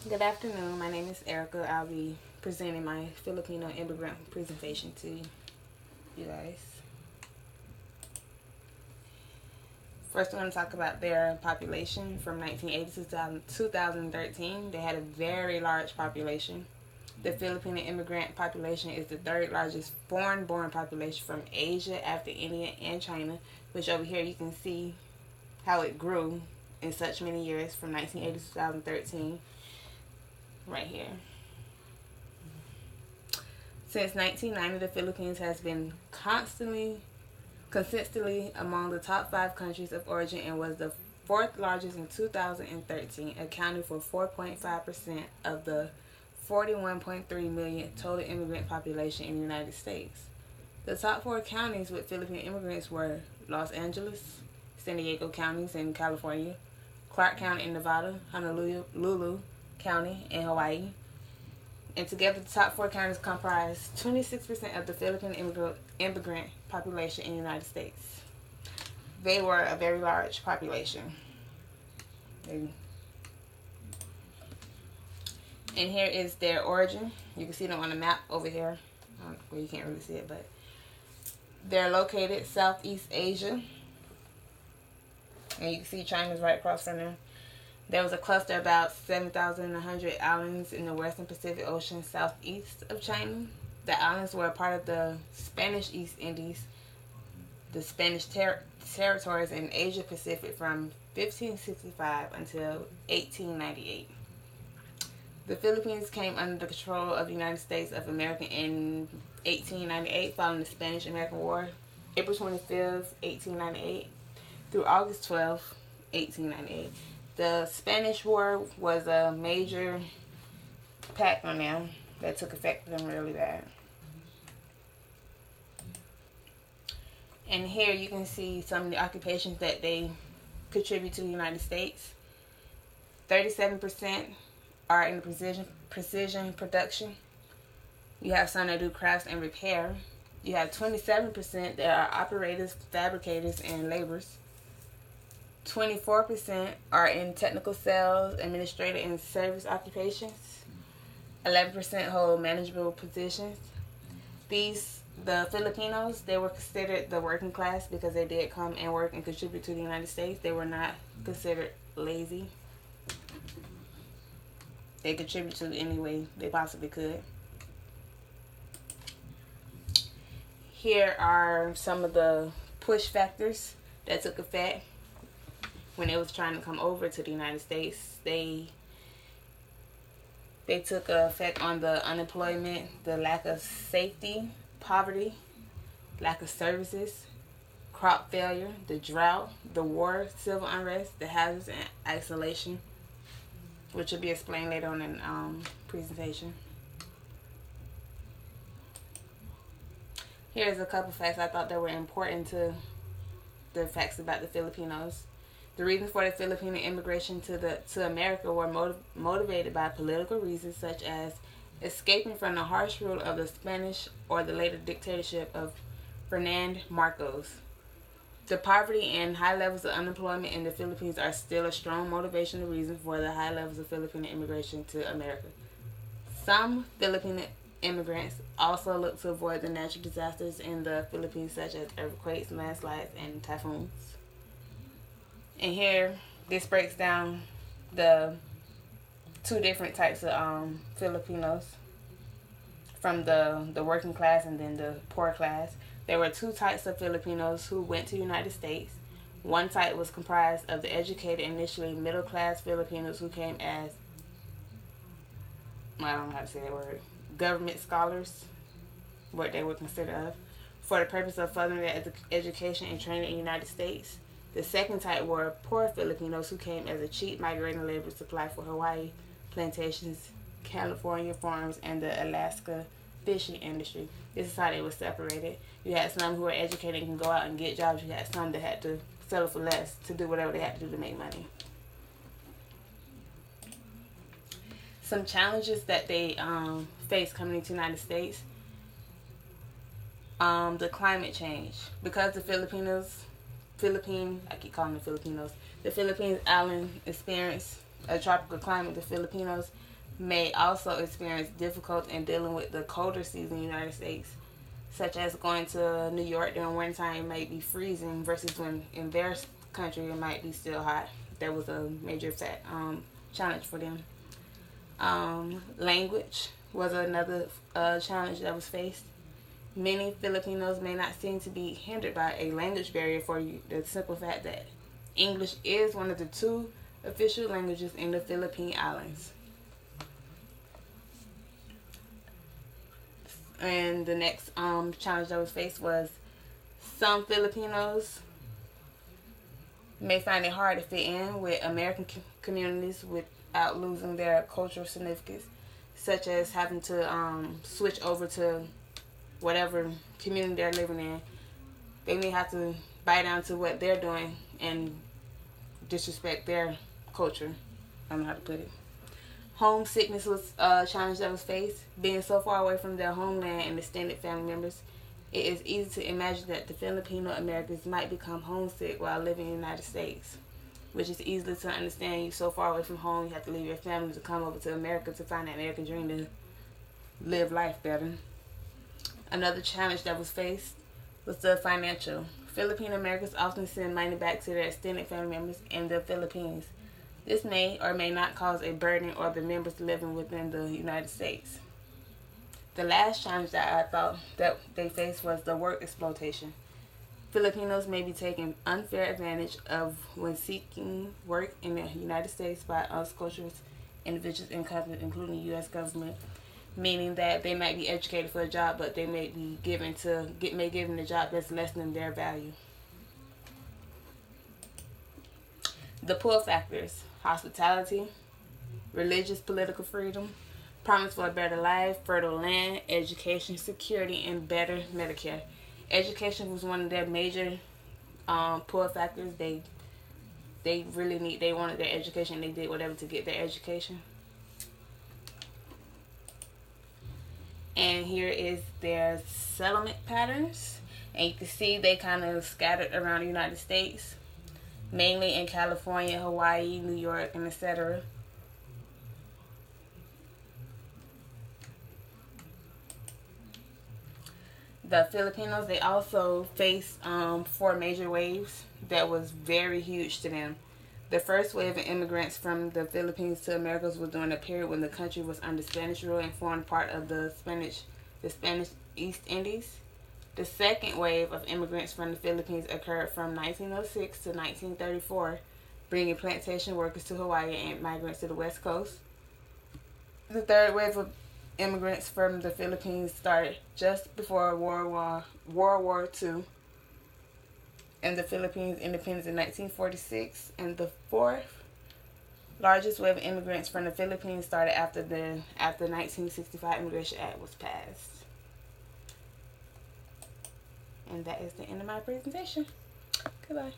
Good afternoon. My name is Erica. I'll be presenting my Filipino immigrant presentation to you guys. First, we're going to talk about their population from 1980 to 2013. They had a very large population. The Filipino immigrant population is the third largest foreign-born population from Asia after India and China, which over here you can see how it grew in such many years from 1980 to 2013. Right here. Since 1990, the Philippines has been consistently among the top 5 countries of origin and was the fourth largest in 2013, accounting for 4.5% of the 41.3 million total immigrant population in the United States. The top 4 counties with Filipino immigrants were Los Angeles, San Diego counties in California, Clark County in Nevada, Honolulu County in Hawaii, and together the top 4 counties comprise 26% of the Filipino immigrant population in the United States. They were a very large population. And here is their origin. You can see them on the map over here. Well, you can't really see it, but they're located Southeast Asia. And you can see China's right across from them. There was a cluster of about 7,100 islands in the Western Pacific Ocean southeast of China. The islands were a part of the Spanish East Indies, the Spanish territories in Asia Pacific from 1565 until 1898. The Philippines came under the control of the United States of America in 1898 following the Spanish-American War, April 25th, 1898 through August 12th, 1898. The Spanish War was a major impact on them that took effect on them really bad. And here you can see some of the occupations that they contribute to the United States. 37% are in the precision production. You have some that do crafts and repair. You have 27% that are operators, fabricators, and laborers. 24% are in technical sales, administrative, and service occupations. 11% hold manageable positions. The Filipinos, they were considered the working class because they did come and work and contribute to the United States. They were not considered lazy. They contributed any way they possibly could. Here are some of the push factors that took effect when they was trying to come over to the United States. They took effect on the unemployment, the lack of safety, poverty, lack of services, crop failure, the drought, the war, civil unrest, the hazards, and isolation, which will be explained later on in the presentation. Here's a couple facts I thought that were important to the facts about the Filipinos. The reasons for the Filipino immigration to America were motivated by political reasons such as escaping from the harsh rule of the Spanish or the later dictatorship of Ferdinand Marcos. The poverty and high levels of unemployment in the Philippines are still a strong motivational reason for the high levels of Filipino immigration to America. Some Filipino immigrants also look to avoid the natural disasters in the Philippines such as earthquakes, landslides, and typhoons. And here, this breaks down the 2 different types of Filipinos, from the working class and then the poor class. There were 2 types of Filipinos who went to the United States. One type was comprised of the educated, initially middle-class Filipinos who came as, I don't know how to say that word, government scholars, what they were considered of, for the purpose of furthering their education and training in the United States. The second type were poor Filipinos who came as a cheap migrating labor supply for Hawaii plantations, California farms, and the Alaska fishing industry. This is how they were separated. You had some who were educated and can go out and get jobs. You had some that had to settle for less to do whatever they had to do to make money. Some challenges that they face coming to the United States. The climate change. Because the Philippines island experience a tropical climate, the Filipinos may also experience difficulty in dealing with the colder season in the United States, such as going to New York during wintertime might be freezing versus when in their country it might be still hot. That was a major challenge for them. Language was another challenge that was faced. Many Filipinos may not seem to be hindered by a language barrier for you. The simple fact that English is one of the two official languages in the Philippine Islands. And the next challenge that was faced was some Filipinos may find it hard to fit in with American communities without losing their cultural significance, such as having to switch over to whatever community they're living in. They may have to bow down to what they're doing and disrespect their culture. I don't know how to put it. Homesickness was a challenge that was faced. Being so far away from their homeland and extended family members, it is easy to imagine that the Filipino Americans might become homesick while living in the United States, which is easily to understand. You're so far away from home, you have to leave your family to come over to America to find that American dream to live life better. Another challenge that was faced was the financial. Filipino Americans often send money back to their extended family members in the Philippines. This may or may not cause a burden on the members living within the United States. The last challenge that I thought that they faced was the work exploitation. Filipinos may be taken unfair advantage of when seeking work in the United States by unscrupulous individuals and companies, including the U.S. government, meaning that they might be educated for a job, but they may be given a job that's less than their value. The pull factors: hospitality, religious political freedom, promise for a better life, fertile land, education, security, and better Medicare. Education was one of their major pull factors. They wanted their education. They did whatever to get their education. And here is their settlement patterns. And you can see they kind of scattered around the United States, mainly in California, Hawaii, New York, and etc. The Filipinos, they also faced 4 major waves that was very huge to them. The first wave of immigrants from the Philippines to Americas was during a period when the country was under Spanish rule and formed part of the Spanish East Indies. The second wave of immigrants from the Philippines occurred from 1906 to 1934, bringing plantation workers to Hawaii and migrants to the West Coast. The third wave of immigrants from the Philippines started just before World War II, and the Philippines independence in 1946. And the fourth largest wave of immigrants from the Philippines started after the 1965 Immigration Act was passed. And that is the end of my presentation. Goodbye.